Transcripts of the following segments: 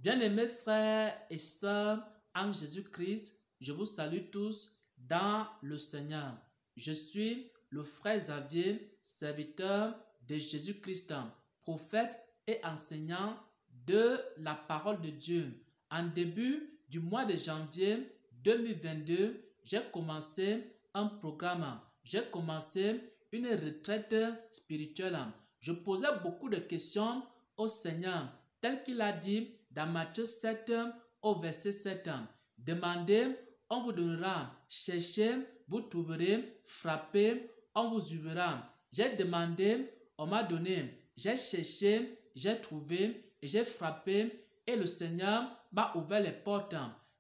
Bien-aimés frères et sœurs en Jésus-Christ, je vous salue tous dans le Seigneur. Je suis le frère Xavier, serviteur de Jésus-Christ, prophète et enseignant de la parole de Dieu. En début du mois de janvier 2022, j'ai commencé un programme. J'ai commencé une retraite spirituelle. Je posais beaucoup de questions au Seigneur, tel qu'il a dit dans Matthieu 7 au verset 7. Demandez, on vous donnera. Cherchez, vous trouverez. Frappez, on vous ouvrira. J'ai demandé, on m'a donné. J'ai cherché, j'ai trouvé et j'ai frappé et le Seigneur m'a ouvert les portes.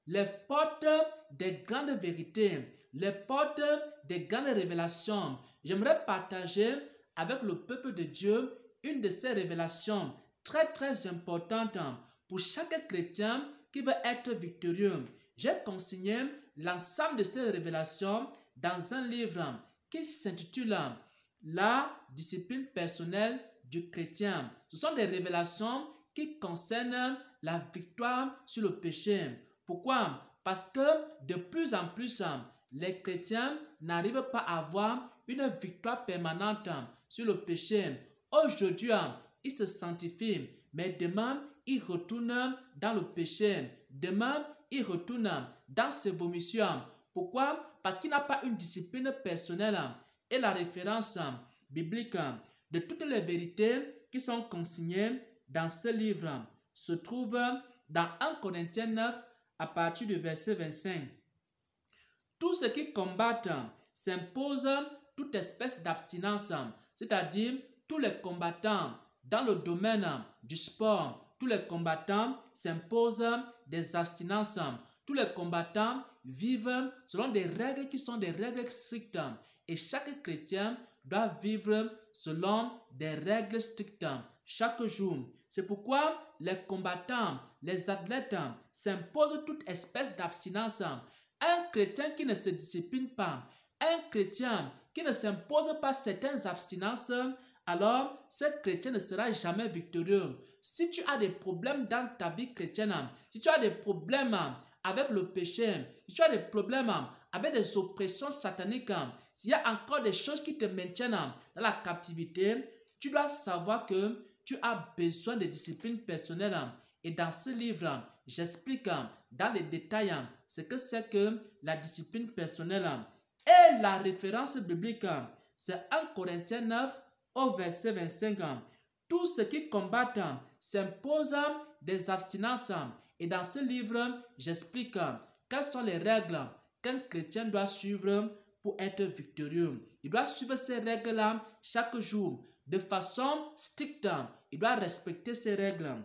Les portes des grandes vérités, les portes des grandes révélations. J'aimerais partager avec le peuple de Dieu une de ces révélations très importante pour chaque chrétien qui veut être victorieux. J'ai consigné l'ensemble de ces révélations dans un livre qui s'intitule La discipline personnelle du chrétien. Ce sont des révélations qui concernent la victoire sur le péché. Pourquoi? Parce que de plus en plus, les chrétiens n'arrivent pas à avoir une victoire permanente sur le péché. Aujourd'hui, ils se sanctifient, mais demain, ils retournent dans le péché. Demain, ils retournent dans ses vomissements. Pourquoi? Parce qu'il n'a pas une discipline personnelle. Et la référence biblique de toutes les vérités qui sont consignées dans ce livre se trouve dans 1 Corinthiens 9 à partir du verset 25. Tous ceux qui combattent s'imposent toute espèce d'abstinence, c'est-à-dire tous les combattants dans le domaine du sport, tous les combattants s'imposent des abstinences. Tous les combattants vivent selon des règles qui sont des règles strictes. Et chaque chrétien doit vivre selon des règles strictes chaque jour. C'est pourquoi les combattants, les athlètes s'imposent toute espèce d'abstinence. Un chrétien qui ne se discipline pas, un chrétien qui ne s'impose pas certaines abstinences, alors ce chrétien ne sera jamais victorieux. Si tu as des problèmes dans ta vie chrétienne, si tu as des problèmes avec le péché, si tu as des problèmes avec des oppressions sataniques, s'il y a encore des choses qui te maintiennent dans la captivité, tu dois savoir que tu as besoin de discipline personnelle. Et dans ce livre, j'explique dans les détails ce que c'est que la discipline personnelle. Et la référence biblique, c'est 1 Corinthiens 9 au verset 25. Tous ceux qui combattent s'imposent des abstinences. Et dans ce livre, j'explique quelles sont les règles qu'un chrétien doit suivre pour être victorieux. Il doit suivre ces règles-là chaque jour de façon stricte. Il doit respecter ces règles.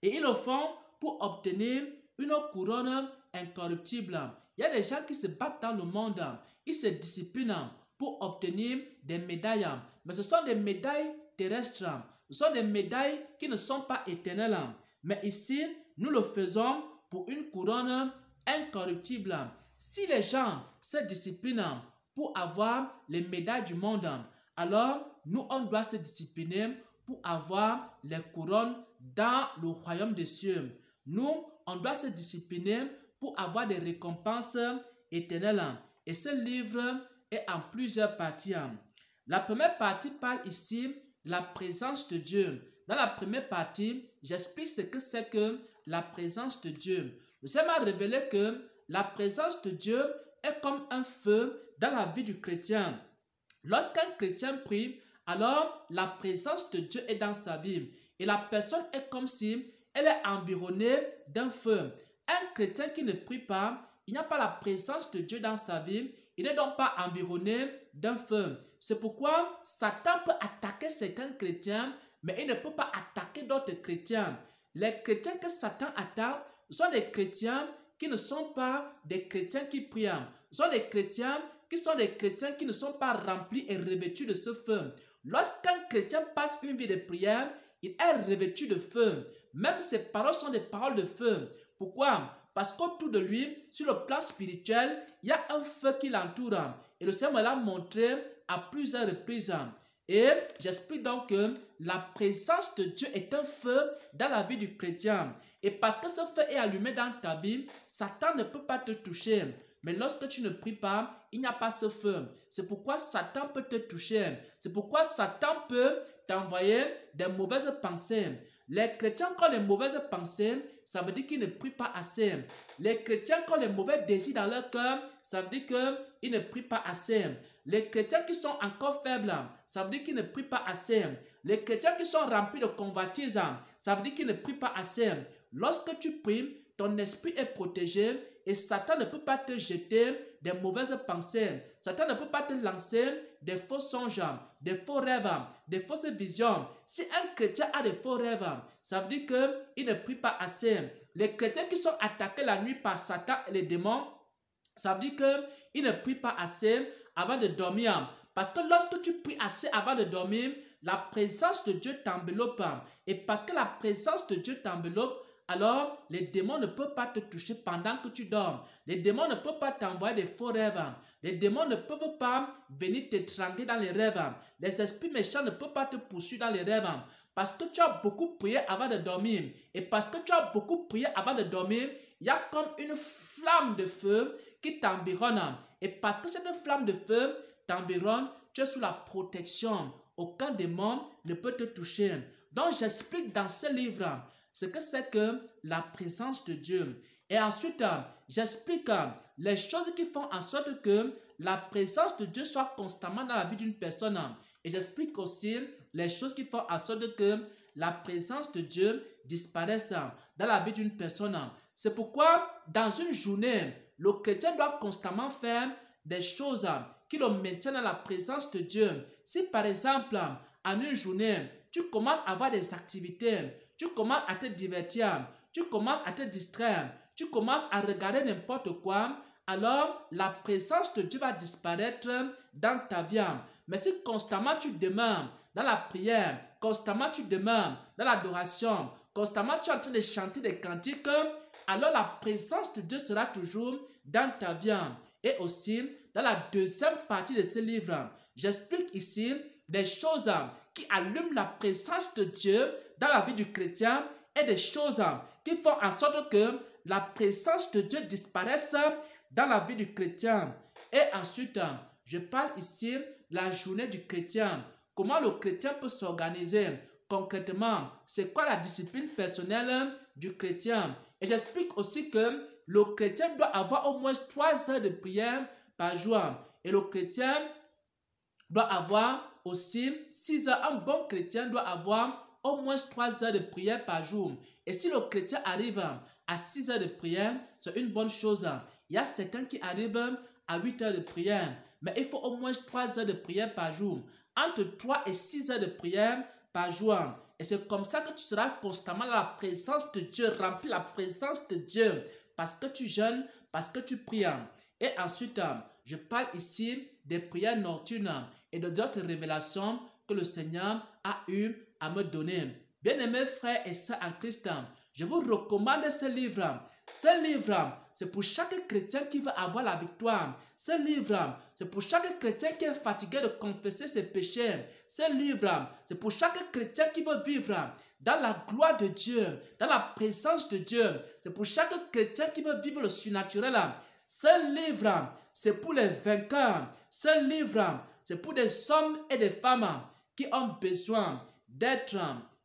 Et ils le font pour obtenir une couronne incorruptible. Il y a des gens qui se battent dans le monde. Ils se disciplinent pour obtenir des médailles. Mais ce sont des médailles terrestres. Ce sont des médailles qui ne sont pas éternelles. Mais ici, nous le faisons pour une couronne incorruptible. Si les gens se disciplinent pour avoir les médailles du monde, alors nous, on doit se discipliner pour avoir les couronnes dans le royaume des cieux. Nous, on doit se discipliner pour avoir des récompenses éternelles. Et ce livre est en plusieurs parties. La première partie parle ici de la présence de Dieu. Dans la première partie, j'explique ce que c'est que la présence de Dieu. Le Seigneur m'a révélé que la présence de Dieu est comme un feu dans la vie du chrétien. Lorsqu'un chrétien prie, alors la présence de Dieu est dans sa vie. Et la personne est comme si elle est environnée d'un feu. Un chrétien qui ne prie pas, il n'y a pas la présence de Dieu dans sa vie. Il n'est donc pas environné d'un feu. C'est pourquoi Satan peut attaquer certains chrétiens, mais il ne peut pas attaquer d'autres chrétiens. Les chrétiens que Satan attaque sont des chrétiens qui ne sont pas des chrétiens qui prient. Ce sont des chrétiens qui ne sont pas remplis et revêtus de ce feu. Lorsqu'un chrétien passe une vie de prière, il est revêtu de feu. Même ses paroles sont des paroles de feu. Pourquoi? Parce qu'autour de lui, sur le plan spirituel, il y a un feu qui l'entoure. Et le Seigneur me l'a montré à plusieurs reprises. Et j'explique donc que la présence de Dieu est un feu dans la vie du chrétien. Et parce que ce feu est allumé dans ta vie, Satan ne peut pas te toucher. Mais lorsque tu ne pries pas, il n'y a pas ce feu. C'est pourquoi Satan peut te toucher. C'est pourquoi Satan peut t'envoyer des mauvaises pensées. Les chrétiens qui ont les mauvaises pensées, ça veut dire qu'ils ne prient pas assez. Les chrétiens qui ont les mauvais désirs dans leur cœur, ça veut dire qu'ils ne prient pas assez. Les chrétiens qui sont encore faibles, ça veut dire qu'ils ne prient pas assez. Les chrétiens qui sont remplis de convoitise, ça veut dire qu'ils ne prient pas assez. Lorsque tu pries, ton esprit est protégé et Satan ne peut pas te jeter des mauvaises pensées. Satan ne peut pas te lancer des faux songes, des faux rêves, des fausses visions. Si un chrétien a des faux rêves, ça veut dire qu'il ne prie pas assez. Les chrétiens qui sont attaqués la nuit par Satan et les démons, ça veut dire qu'ils ne prient pas assez avant de dormir. Parce que lorsque tu pries assez avant de dormir, la présence de Dieu t'enveloppe. Et parce que la présence de Dieu t'enveloppe, alors les démons ne peuvent pas te toucher pendant que tu dors. Les démons ne peuvent pas t'envoyer des faux rêves. Les démons ne peuvent pas venir t'étrangler dans les rêves. Les esprits méchants ne peuvent pas te poursuivre dans les rêves. Parce que tu as beaucoup prié avant de dormir. Et parce que tu as beaucoup prié avant de dormir, il y a comme une flamme de feu qui t'environne. Et parce que cette flamme de feu t'environne, tu es sous la protection. Aucun démon ne peut te toucher. Donc j'explique dans ce livre ce que c'est que la présence de Dieu. Et ensuite, j'explique les choses qui font en sorte que la présence de Dieu soit constamment dans la vie d'une personne. Et j'explique aussi les choses qui font en sorte que la présence de Dieu disparaisse dans la vie d'une personne. C'est pourquoi, dans une journée, le chrétien doit constamment faire des choses qui le maintiennent dans la présence de Dieu. Si par exemple, en une journée, tu commences à avoir des activités, tu commences à te divertir, tu commences à te distraire, tu commences à regarder n'importe quoi, alors la présence de Dieu va disparaître dans ta vie. Mais si constamment tu demeures dans la prière, constamment tu demeures dans l'adoration, constamment tu es en train de chanter des cantiques, alors la présence de Dieu sera toujours dans ta vie. Et aussi, dans la deuxième partie de ce livre, j'explique ici des choses qui allument la présence de Dieu dans la vie du chrétien et des choses qui font en sorte que la présence de Dieu disparaisse dans la vie du chrétien. Et ensuite, je parle ici de la journée du chrétien. Comment le chrétien peut s'organiser concrètement? C'est quoi la discipline personnelle du chrétien? Et j'explique aussi que le chrétien doit avoir au moins 3 heures de prière par jour. Et le chrétien doit avoir aussi 6 heures. Un bon chrétien doit avoir au moins 3 heures de prière par jour. Et si le chrétien arrive à 6 heures de prière, c'est une bonne chose. Il y a certains qui arrivent à 8 heures de prière. Mais il faut au moins 3 heures de prière par jour. Entre 3 et 6 heures de prière par jour. Et c'est comme ça que tu seras constamment dans la présence de Dieu, rempli la présence de Dieu. Parce que tu jeûnes, parce que tu pries. Et ensuite, je parle ici des prières nocturnes et d'autres révélations que le Seigneur a eu à me donner. Bien-aimés frères et sœurs en Christ, je vous recommande ce livre. Ce livre, c'est pour chaque chrétien qui veut avoir la victoire. Ce livre, c'est pour chaque chrétien qui est fatigué de confesser ses péchés. Ce livre, c'est pour chaque chrétien qui veut vivre dans la gloire de Dieu, dans la présence de Dieu. C'est pour chaque chrétien qui veut vivre le surnaturel. Ce livre, c'est pour les vainqueurs. Ce livre, c'est pour des hommes et des femmes qui ont besoin d'être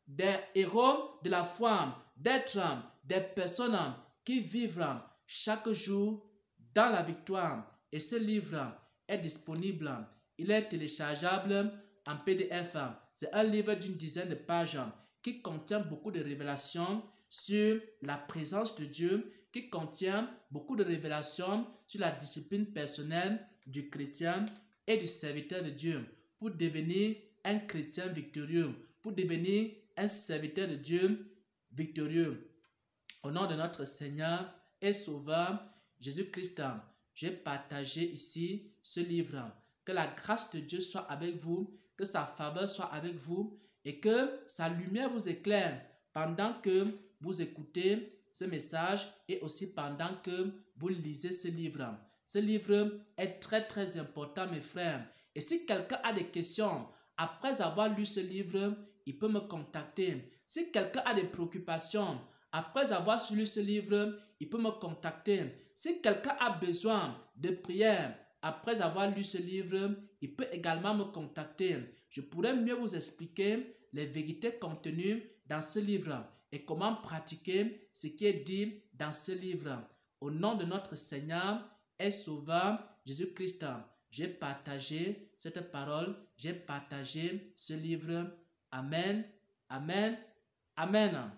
des héros de la foi, d'être des personnes qui vivent chaque jour dans la victoire. Et ce livre est disponible. Il est téléchargeable en PDF. C'est un livre d'une dizaine de pages qui contient beaucoup de révélations sur la présence de Dieu, qui contient beaucoup de révélations sur la discipline personnelle du chrétien et du serviteur de Dieu pour devenir un chrétien victorieux, pour devenir un serviteur de Dieu victorieux. Au nom de notre Seigneur et Sauveur Jésus-Christ, j'ai partagé ici ce livre. Que la grâce de Dieu soit avec vous, que sa faveur soit avec vous et que sa lumière vous éclaire pendant que vous écoutez ce message et aussi pendant que vous lisez ce livre. Ce livre est très important, mes frères. Et si quelqu'un a des questions après avoir lu ce livre, il peut me contacter. Si quelqu'un a des préoccupations, après avoir lu ce livre, il peut me contacter. Si quelqu'un a besoin de prière, après avoir lu ce livre, il peut également me contacter. Je pourrais mieux vous expliquer les vérités contenues dans ce livre et comment pratiquer ce qui est dit dans ce livre. Au nom de notre Seigneur et Sauveur Jésus-Christ, j'ai partagé cette parole, j'ai partagé ce livre. Amen, amen, amen.